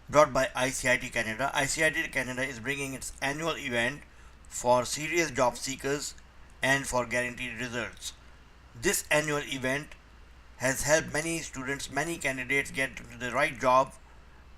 brought by ICIT Canada. ICIT Canada is bringing its annual event for serious job seekers and for guaranteed results. This annual event has helped many students, many candidates get to the right job,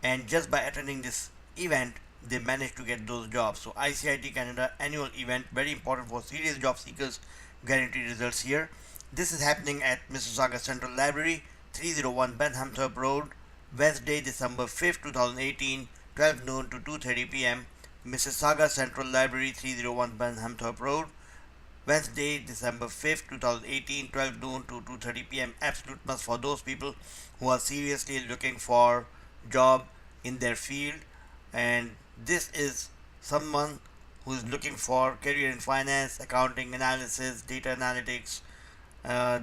and just by attending this event, they managed to get those jobs. So ICIT Canada annual event, very important for serious job seekers, guaranteed results here. This is happening at Mississauga Central Library, 301 Benthamthorpe Road, Wednesday, December 5th, 2018, 12 noon to 2:30 p.m. Mississauga Central Library, 301 Benthamthorpe Road, Wednesday, December 5th, 2018, 12 noon to 2:30 p.m. Absolute must for those people who are seriously looking for job in their field, and this is someone who is looking for career in finance, accounting, analysis, data analytics.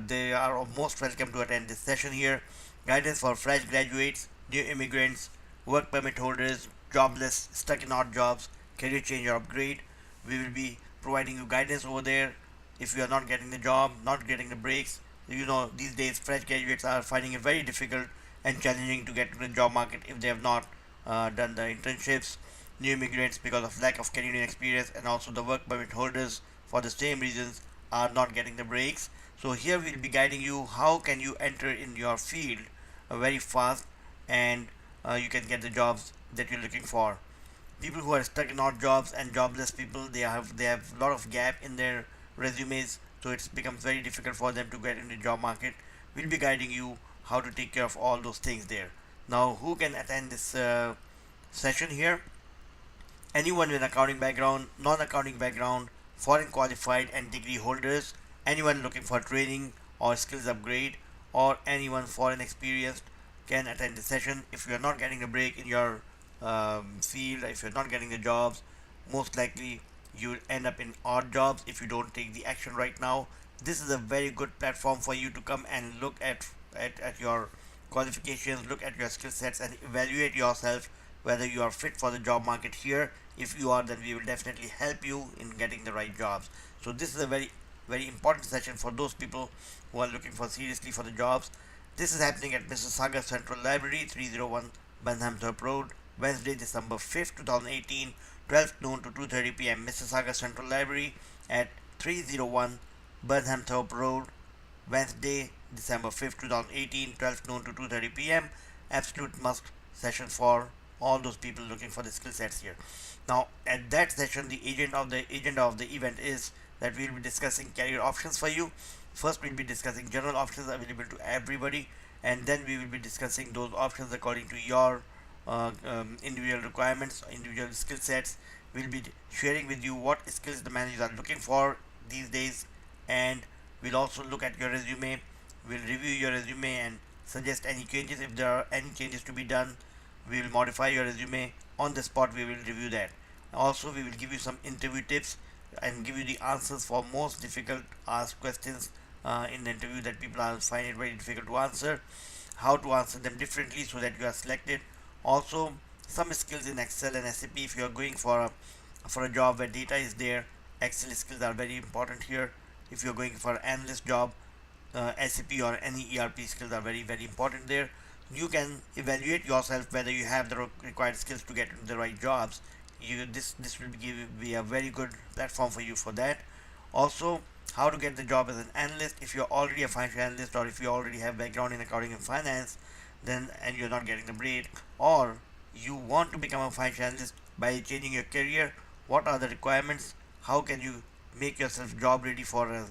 They are most welcome to attend this session here. Guidance for fresh graduates, new immigrants, work permit holders, jobless, stuck in odd jobs, career change or upgrade. We will be providing you guidance over there. If you are not getting the job, not getting the breaks, these days fresh graduates are finding it very difficult and challenging to get to the job market if they have not done the internships. New immigrants, because of lack of Canadian experience, and also the work permit holders for the same reasons, are not getting the breaks. So here we'll be guiding you how can you enter in your field very fast, and you can get the jobs that you're looking for. People who are stuck in odd jobs and jobless people, they have a lot of gap in their resumes, so it becomes very difficult for them to get in the job market. We'll be guiding you how to take care of all those things there. Now, who can attend this session here? Anyone with accounting background, non-accounting background, foreign qualified and degree holders, anyone looking for training or skills upgrade, or anyone foreign experienced can attend the session. If you are not getting a break in your field, if you're not getting the jobs, most likely you'll end up in odd jobs if you don't take the action right now. This is a very good platform for you to come and look at your qualifications, look at your skill sets, and evaluate yourself whether you are fit for the job market here. If you are, then we will definitely help you in getting the right jobs. So this is a very important session for those people who are looking for seriously for the jobs. This is happening at Mississauga Central Library, 301 Benthamthorpe Road, Wednesday, December 5th, 2018, 12 noon to 2:30 p.m. Mississauga Central Library at 301 Benthamthorpe Road, Wednesday, December 5th, 2018, 12 noon to 2:30 p.m. Absolute must session for all those people looking for the skill sets here. Now, at that session, the agenda of the event is that we will be discussing career options for you. First, we'll be discussing general options available to everybody, and then we will be discussing those options according to your individual requirements, individual skill sets. We'll be sharing with you what skills the managers are looking for these days, and we'll also look at your resume. We'll review your resume and suggest any changes. If there are any changes to be done, we will modify your resume on the spot. We will review that. Also, we will give you some interview tips and give you the answers for most difficult asked questions in the interview that people are find it very difficult to answer, how to answer them differently so that you are selected. Also, some skills in Excel and SAP. If you are going for a job where data is there, Excel skills are very important here. If you are going for an analyst job, SAP or any ERP skills are very important there. You can evaluate yourself whether you have the required skills to get into the right jobs. This will be a very good platform for you for that. Also, how to get the job as an analyst. If you're already a financial analyst, or if you already have background in accounting and finance, then and you're not getting the break, or you want to become a financial analyst by changing your career, what are the requirements? How can you make yourself job ready for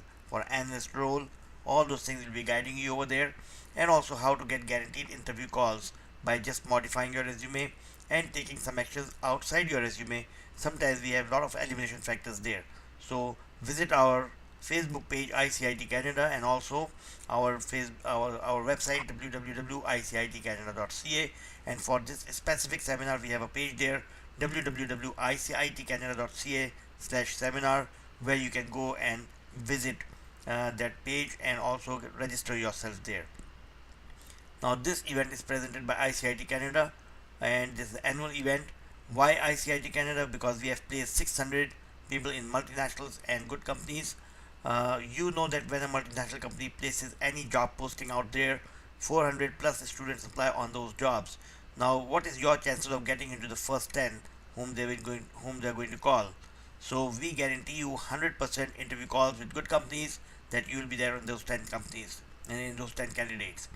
analyst role? All those things will be guiding you over there. And also how to get guaranteed interview calls by just modifying your resume and taking some actions outside your resume. Sometimes we have a lot of elimination factors there. So visit our Facebook page ICIT Canada, and also our website www.icitcanada.ca. And for this specific seminar, we have a page there, www.icitcanada.ca/seminar, where you can go and visit that page and also register yourself there. Now, this event is presented by ICIT Canada, and this is the annual event. Why ICIT Canada? Because we have placed 600 people in multinationals and good companies. You know that when a multinational company places any job posting out there, 400 plus students apply on those jobs. Now, what is your chances of getting into the first 10 whom they are going to call? So we guarantee you 100% interview calls with good companies, that you will be there in those 10 companies and in those 10 candidates.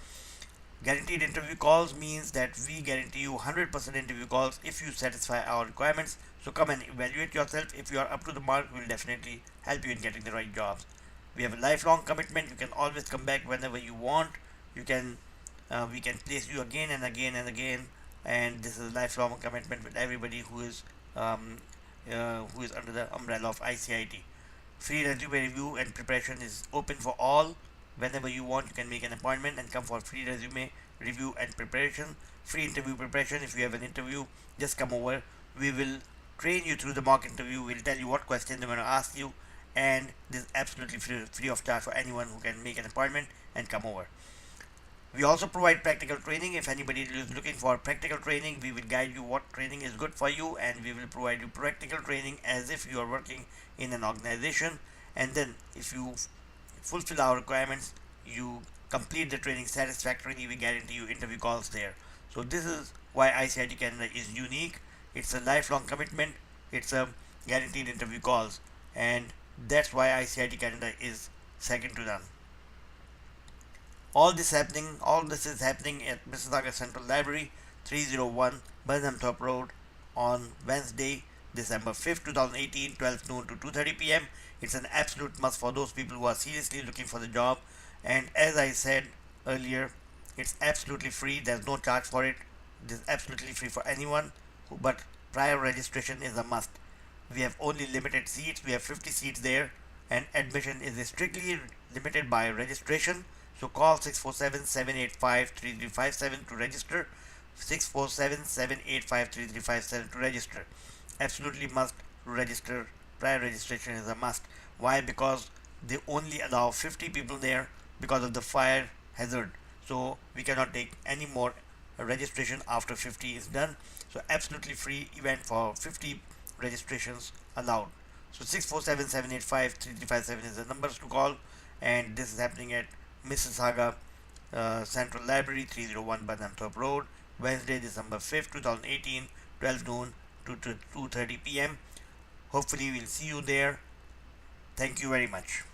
Guaranteed interview calls means that we guarantee you 100% interview calls if you satisfy our requirements. So come and evaluate yourself. If you are up to the mark, we will definitely help you in getting the right jobs. We have a lifelong commitment. You can always come back whenever you want. You can We can place you again and again and again. And this is a lifelong commitment with everybody who is under the umbrella of ICIT. Free resume review and preparation is open for all. Whenever you want, you can make an appointment and come for free resume review and preparation. Free interview preparation. If you have an interview, just come over. We will train you through the mock interview. We'll tell you what questions they're going to ask you, and this is absolutely free of charge for anyone who can make an appointment and come over. We also provide practical training. If anybody is looking for practical training, we will guide you what training is good for you, and we will provide you practical training as if you are working in an organization. And then, if you fulfill our requirements, you complete the training satisfactorily, we guarantee you interview calls there. So, this is why ICIT Canada is unique. It's a lifelong commitment, it's a guaranteed interview calls, and that's why ICIT Canada is second to none. All this is happening at Mississauga Central Library, 301 Burnhamthorpe Road, on Wednesday, December 5th, 2018, 12 noon to 2:30 p.m. It's an absolute must for those people who are seriously looking for the job. And as I said earlier, it's absolutely free. There's no charge for it. It is absolutely free for anyone. But prior registration is a must. We have only limited seats. We have 50 seats there, and admission is strictly limited by registration. So call 647-785-3357 to register. 647-785-3357 to register. Absolutely must register. Prior registration is a must. Why? Because they only allow 50 people there because of the fire hazard. So we cannot take any more registration after 50 is done. So absolutely free event for 50 registrations allowed. So 647-785-3357 is the numbers to call, and this is happening at Mississauga Central Library, 301 Burnhamthorpe Road, Wednesday, December 5th, 2018, 12 noon to 2:30 p.m. Hopefully, we'll see you there. Thank you very much.